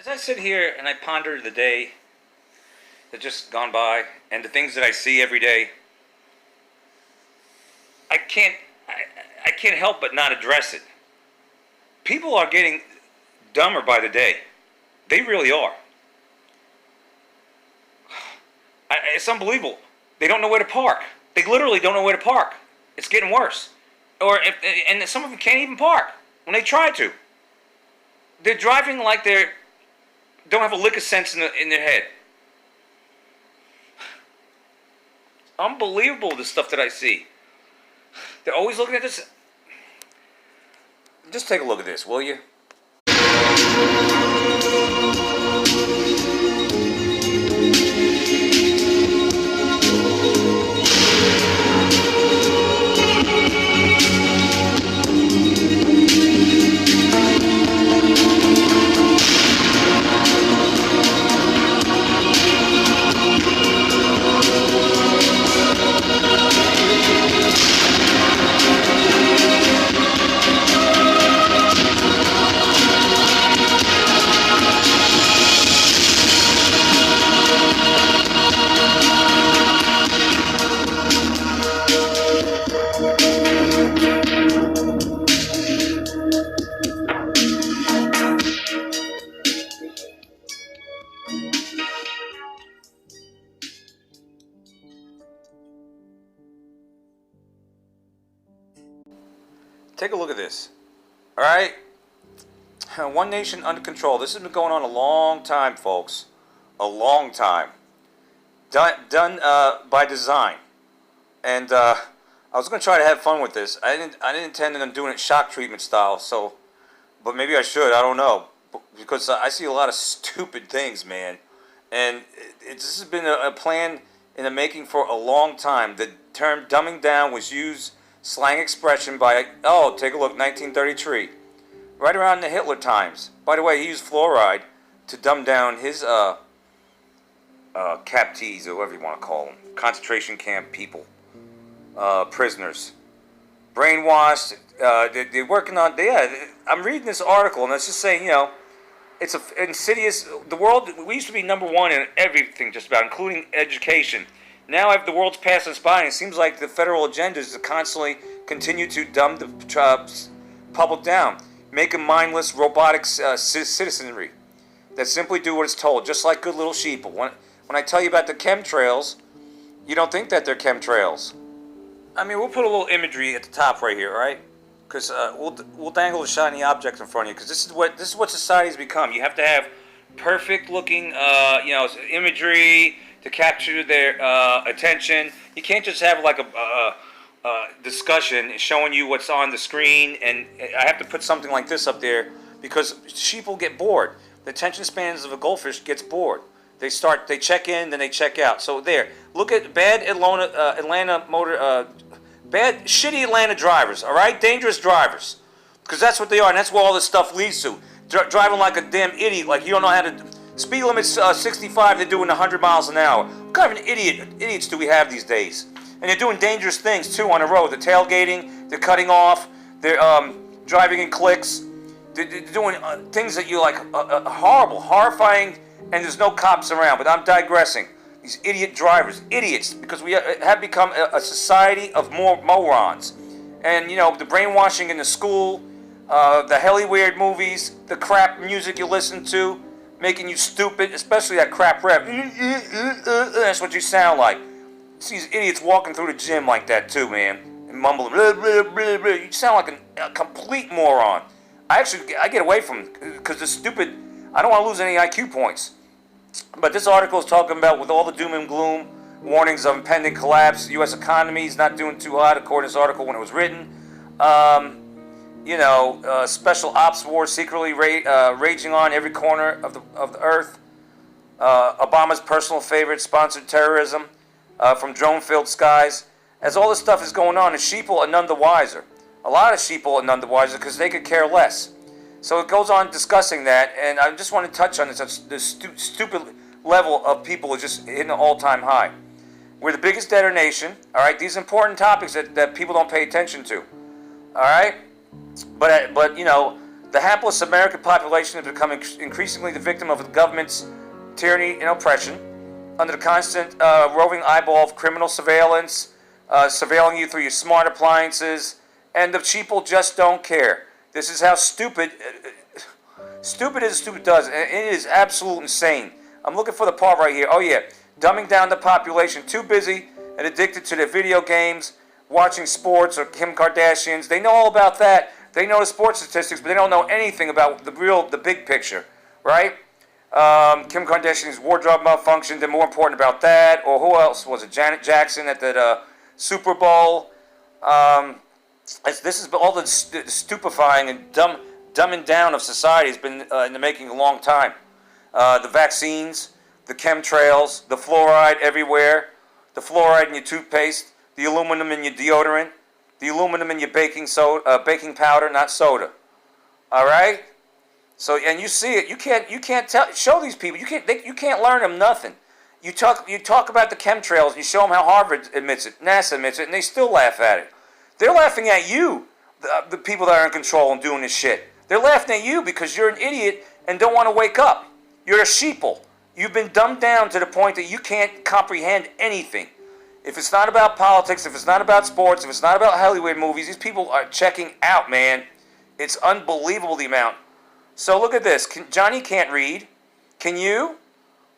As I sit here and I ponder the day that just gone by and the things that I see every day, I can't I can't help but not address it. People are getting dumber by the day. They really are. It's unbelievable. They don't know where to park. They literally don't know where to park. It's getting worse. And some of them can't even park when they try to. They're driving like they don't have a lick of sense in their head. Unbelievable, the stuff that I see. They're always looking at this. Just take a look at this, will you? Take a look at this. All right? One nation under control. This has been going on a long time, folks. A long time. Done by design. And I was going to try to have fun with this. I didn't intend on doing it shock treatment style. But maybe I should. I don't know. Because I see a lot of stupid things, man. And this has been a plan in the making for a long time. The term dumbing down was used, slang expression by, take a look, 1933. Right around the Hitler times. By the way, he used fluoride to dumb down his captees, or whatever you want to call them. Concentration camp people. Prisoners. Brainwashed. They're working on, I'm reading this article, and it's just saying, it's an insidious, the world, we used to be number one in everything just about, including education. Now the world's passing us by, and it seems like the federal agenda is to constantly continue to dumb the public down, make them mindless, robotic citizenry that simply do what it's told, just like good little sheep. When I tell you about the chemtrails, you don't think that they're chemtrails. I mean, we'll put a little imagery at the top right here, all right? Because we'll dangle a shiny object in front of you, because this is what society's become. You have to have perfect-looking, imagery to capture their attention. You can't just have like a discussion showing you what's on the screen, and I have to put something like this up there because sheep will get bored. The attention spans of a goldfish gets bored. They check in, then they check out. So there, look at bad shitty Atlanta drivers, all right? Dangerous drivers, because that's what they are, and that's what all this stuff leads to. Driving like a damn idiot, like you don't know how to. Speed limit's 65, they're doing 100 miles an hour. What kind of idiots do we have these days? And they're doing dangerous things, too, on the road. They're tailgating, they're cutting off, they're driving in cliques. They're doing things that you like, horrible, horrifying, and there's no cops around. But I'm digressing. These idiot drivers, idiots, because we have become a society of more morons. And, the brainwashing in the school, the helly weird movies, the crap music you listen to, making you stupid, especially that crap rap. That's what you sound like. See these idiots walking through the gym like that too, man, and mumbling. You sound like a complete moron. I get away from them because they're stupid. I don't want to lose any IQ points. But this article is talking about, with all the doom and gloom, warnings of impending collapse, the U.S. economy is not doing too hot, according to this article when it was written. Special ops war secretly raging on every corner of the earth. Obama's personal favorite, sponsored terrorism from drone-filled skies. As all this stuff is going on, the sheeple are none the wiser. A lot of sheeple are none the wiser because they could care less. So it goes on discussing that, and I just want to touch on this stupid level of people is just hitting an all-time high. We're the biggest debtor nation, all right? These important topics that people don't pay attention to, all right? But The hapless American population is becoming increasingly the victim of the government's tyranny and oppression, under the constant roving eyeball of criminal surveillance, surveilling you through your smart appliances, and the people just don't care. This is how stupid is stupid does, and it is absolute insane. I'm looking for the part right here. Oh yeah, dumbing down the population, too busy and addicted to their video games, watching sports or Kim Kardashians. They know all about that. They know the sports statistics, but they don't know anything about the big picture, right? Kim Kardashian's wardrobe malfunctioned, and more important about that. Or who else was it? Janet Jackson at the Super Bowl. This is all the stupefying and dumbing down of society has been in the making a long time. The vaccines, the chemtrails, the fluoride everywhere, the fluoride in your toothpaste, the aluminum in your deodorant, the aluminum in your baking powder, not soda. All right. So, and you see it. You can't show these people. You can't learn them nothing. You talk about the chemtrails. And you show them how Harvard admits it, NASA admits it, and they still laugh at it. They're laughing at you, the people that are in control and doing this shit. They're laughing at you because you're an idiot and don't want to wake up. You're a sheeple. You've been dumbed down to the point that you can't comprehend anything. If it's not about politics, if it's not about sports, if it's not about Hollywood movies, these people are checking out, man. It's unbelievable the amount. So look at this. Johnny can't read. Can you?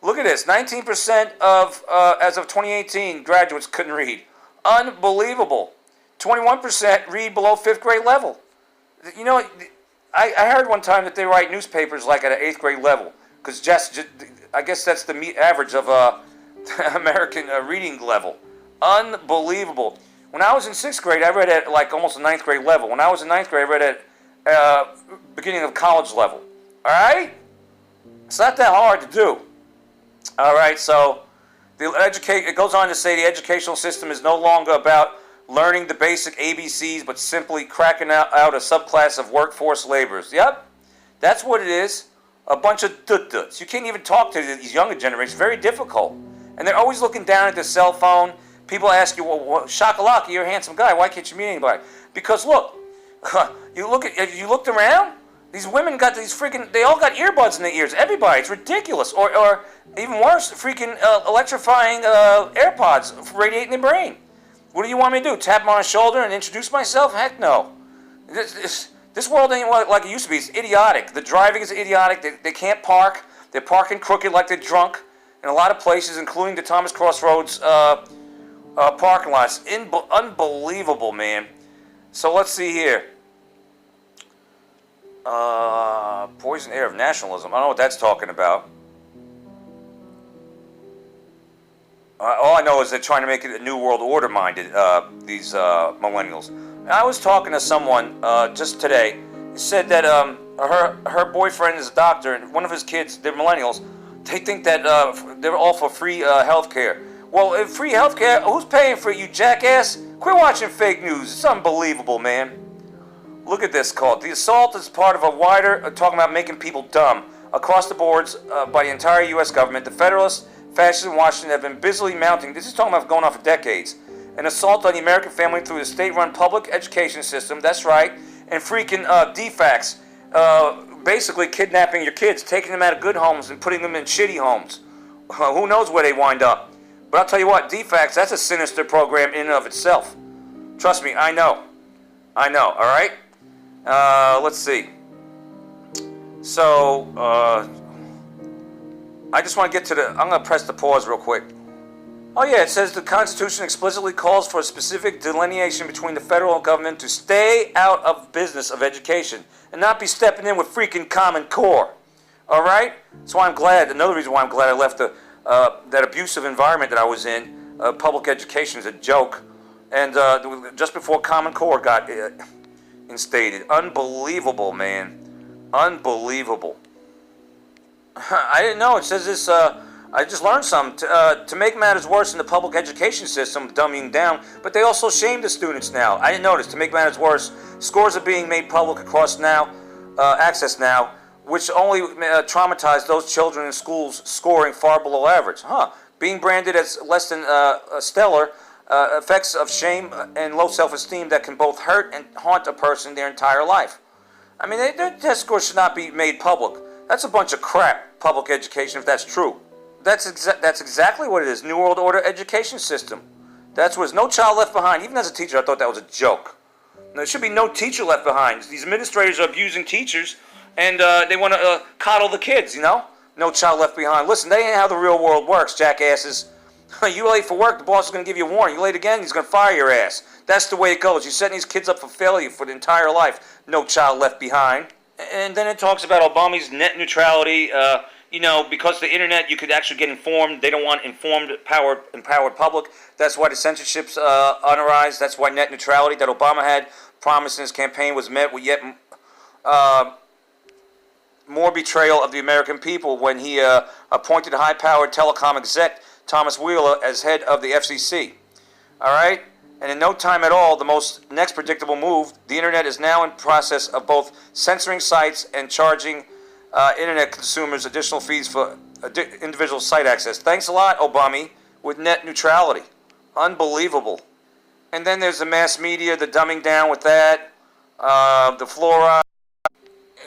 Look at this. 19% of, as of 2018, graduates couldn't read. Unbelievable. 21% read below 5th grade level. You know, I heard one time that they write newspapers like at an 8th grade level. Because I guess that's the average of American reading level. Unbelievable. When I was in 6th grade, I read at like almost a 9th grade level. When I was in 9th grade, I read at beginning of college level. All right? It's not that hard to do. All right, so it goes on to say the educational system is no longer about learning the basic ABCs, but simply cracking out a subclass of workforce laborers. Yep, that's what it is. A bunch of dut-duts. You can't even talk to these younger generations. Very difficult. And they're always looking down at their cell phone. People ask you, well, Shakalaka, you're a handsome guy. Why can't you meet anybody? Because look, if you looked around, these women got these they all got earbuds in their ears. Everybody, it's ridiculous. Or even worse, freaking electrifying AirPods radiating their brain. What do you want me to do? Tap them on the shoulder and introduce myself? Heck no. This world ain't like it used to be. It's idiotic. The driving is idiotic. They can't park. They're parking crooked like they're drunk in a lot of places, including the Thomas Crossroads parking lots. Unbelievable, man. So let's see here. Poison air of nationalism. I don't know what that's talking about. All I know is they're trying to make it a new world order minded, these millennials. I was talking to someone just today. He said that her boyfriend is a doctor, and one of his kids, they're millennials, they think that they're all for free health care. Well, if free health care, who's paying for it, you jackass? Quit watching fake news. It's unbelievable, man. Look at this call. The assault is part of a wider, talking about making people dumb, across the boards by the entire U.S. government. The Federalists, fascists in Washington have been busily mounting, this is talking about going on for decades, an assault on the American family through the state-run public education system, that's right, and freaking defects, basically kidnapping your kids, taking them out of good homes and putting them in shitty homes. Who knows where they wind up. But I'll tell you what, defects, that's a sinister program in and of itself. Trust me, I know, all right? Let's see. So, I just want to get to I'm going to press the pause real quick. Oh yeah, it says the Constitution explicitly calls for a specific delineation between the federal government to stay out of business of education and not be stepping in with freaking Common Core. All right? That's why I'm glad. Another reason why I'm glad I left that abusive environment that I was in. Public education is a joke. And just before Common Core got instated. Unbelievable, man. Unbelievable. I didn't know. It says this, I just learned something. To make matters worse in the public education system, dumbing down, but they also shame the students now. I didn't notice. To make matters worse, scores are being made public across Access Now, which only traumatized those children in schools scoring far below average. Being branded as less than stellar, effects of shame and low self-esteem that can both hurt and haunt a person their entire life. I mean, their test scores should not be made public. That's a bunch of crap, public education, if that's true. That's exactly what it is. New World Order education system. That's what it's No Child Left Behind. Even as a teacher, I thought that was a joke. There should be no teacher left behind. These administrators are abusing teachers, and they want to coddle the kids, you know? No child left behind. Listen, that ain't how the real world works, jackasses. You late for work, the boss is going to give you a warning. You late again, he's going to fire your ass. That's the way it goes. You're setting these kids up for failure for the entire life. No child left behind. And then it talks about Obama's net neutrality. You know, because the internet, you could actually get informed. They don't want empowered public. That's why the censorship's unauthorized. That's why net neutrality that Obama had promised in his campaign was met with yet more betrayal of the American people when he appointed high-powered telecom exec Thomas Wheeler as head of the FCC. All right? And in no time at all, the next predictable move, the internet is now in process of both censoring sites and charging internet consumers additional fees for individual site access. Thanks a lot, Obama, with net neutrality. Unbelievable. And then there's the mass media, the dumbing down with that, the fluoride,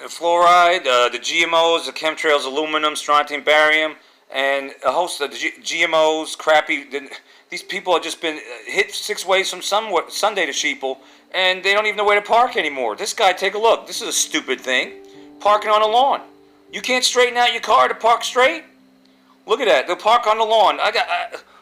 the GMOs, the chemtrails, aluminum, strontium, barium, and a host of the GMOs, crappy. These people have just been hit 6 ways from Sunday to sheeple, and they don't even know where to park anymore. This guy, take a look. This is a stupid thing. Parking on a lawn. You can't straighten out your car to park straight? Look at that. They'll park on the lawn.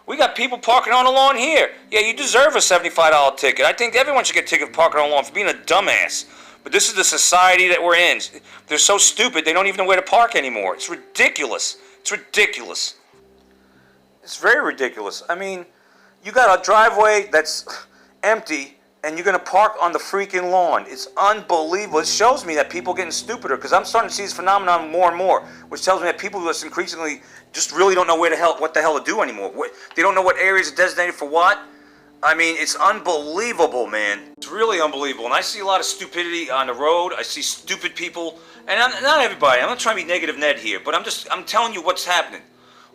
We got people parking on the lawn here. Yeah, you deserve a $75 ticket. I think everyone should get a ticket for parking on the lawn for being a dumbass. But this is the society that we're in. They're so stupid, they don't even know where to park anymore. It's ridiculous. It's ridiculous. It's very ridiculous. I mean, you got a driveway that's empty, and you're going to park on the freaking lawn. It's unbelievable. It shows me that people are getting stupider, because I'm starting to see this phenomenon more and more, which tells me that people just increasingly just really don't know what the hell to do anymore. They don't know what areas are designated for what. I mean, it's unbelievable, man. It's really unbelievable. And I see a lot of stupidity on the road. I see stupid people. And not everybody. I'm not trying to be negative Ned here, but I'm telling you what's happening.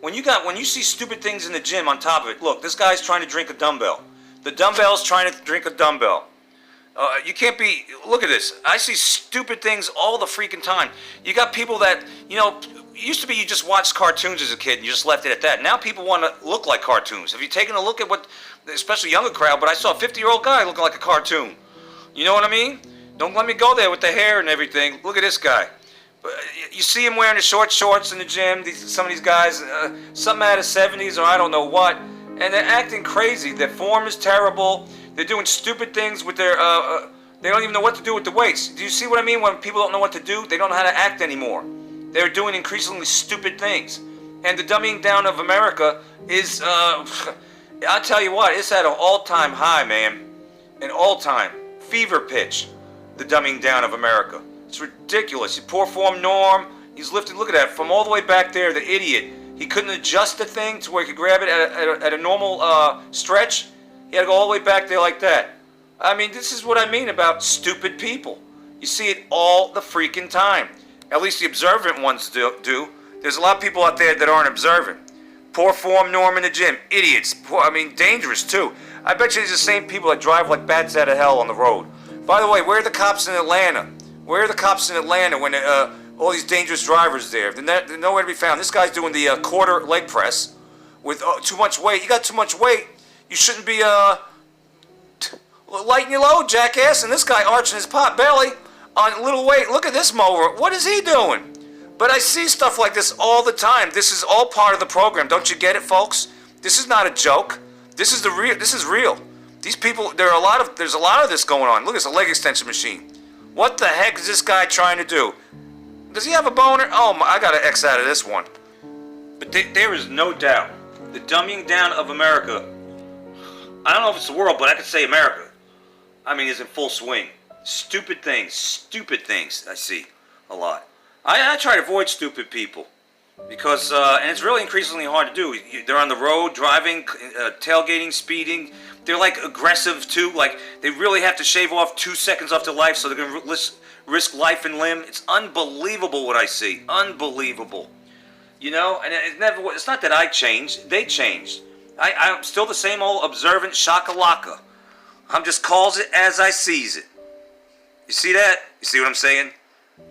When you see stupid things in the gym on top of it, look, this guy's trying to drink a dumbbell. The dumbbell's trying to drink a dumbbell. You can't be, look at this. I see stupid things all the freaking time. You got people that, you know, it used to be you just watched cartoons as a kid and you just left it at that. Now people want to look like cartoons. Have you taken a look at what, especially younger crowd, but I saw a 50-year-old guy looking like a cartoon. You know what I mean? Don't let me go there with the hair and everything. Look at this guy. You see him wearing the short shorts in the gym, some of these guys, something out of the 70s or I don't know what, and they're acting crazy. Their form is terrible. They're doing stupid things with their, they don't even know what to do with the weights. Do you see what I mean? When people don't know what to do, they don't know how to act anymore. They're doing increasingly stupid things. And the dumbing down of America is, I'll tell you what, it's at an all-time high, man. An all-time fever pitch, the dumbing down of America. It's ridiculous. Poor form Norm, he's lifted, look at that, from all the way back there, the idiot. He couldn't adjust the thing to where he could grab it at a normal stretch. He had to go all the way back there like that. I mean, this is what I mean about stupid people. You see it all the freaking time. At least the observant ones do. There's a lot of people out there that aren't observant. Poor form Norm in the gym. Idiots. Dangerous too. I bet you these are the same people that drive like bats out of hell on the road. By the way, where are the cops in Atlanta? Where are the cops in Atlanta when all these dangerous drivers there? They're nowhere to be found. This guy's doing the quarter leg press with too much weight. You got too much weight. You shouldn't be lighten your load, jackass. And this guy arching his pot belly on little weight. Look at this mower. What is he doing? But I see stuff like this all the time. This is all part of the program. Don't you get it, folks? This is not a joke. This is real. This is real. These people, there's a lot of this going on. Look, it's a leg extension machine. What the heck is this guy trying to do? Does he have a boner? Oh, I got to X out of this one. But there is no doubt the dumbing down of America, I don't know if it's the world, but I could say America, is in full swing. Stupid things I see a lot. I try to avoid stupid people because, and it's really increasingly hard to do. They're on the road, driving, tailgating, speeding. They're like aggressive too. Like they really have to shave off 2 seconds off their life so they're going to risk life and limb. It's unbelievable what I see. Unbelievable. You know, and it's not that I changed. They changed. I'm still the same old observant shakalaka. I'm just calls it as I sees it. You see that? You see what I'm saying?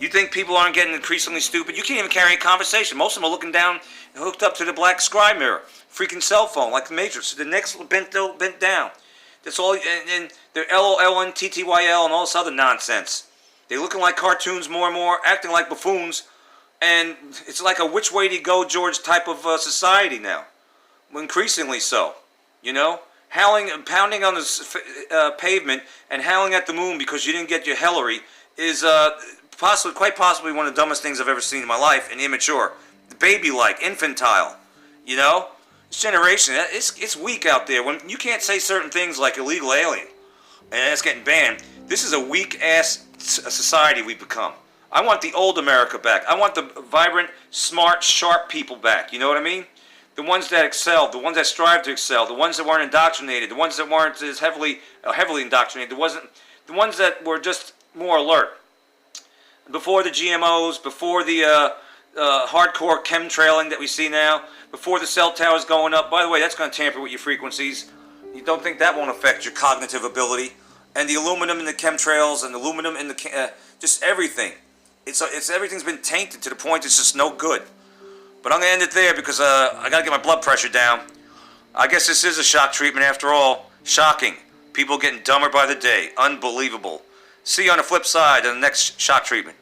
You think people aren't getting increasingly stupid? You can't even carry a conversation. Most of them are looking down and hooked up to the black sky mirror. Freaking cell phone, like the Matrix. The necks bent down. That's all. And they're LOL and TTYL and all this other nonsense. They're looking like cartoons more and more, acting like buffoons. And it's like a which way do you go, George type of society now. Increasingly so. You know? Howling and pounding on the pavement and howling at the moon because you didn't get your Hillary is quite possibly one of the dumbest things I've ever seen in my life, and immature. Baby-like, infantile. You know? This generation, it's weak out there. When you can't say certain things like illegal alien, and it's getting banned, this is a weak-ass society we've become. I want the old America back. I want the vibrant, smart, sharp people back. You know what I mean? The ones that excelled, the ones that strive to excel, the ones that weren't indoctrinated, the ones that weren't as heavily indoctrinated, the ones that were just more alert. Before the GMOs, before the hardcore chemtrailing that we see now, before the cell towers going up. By the way, that's going to tamper with your frequencies. You don't think that won't affect your cognitive ability? And the aluminum in the chemtrails and the aluminum in the just everything. It's everything's been tainted to the point it's just no good. But I'm going to end it there because I got to get my blood pressure down. I guess this is a shock treatment after all. Shocking. People getting dumber by the day. Unbelievable. See you on the flip side of the next shock treatment.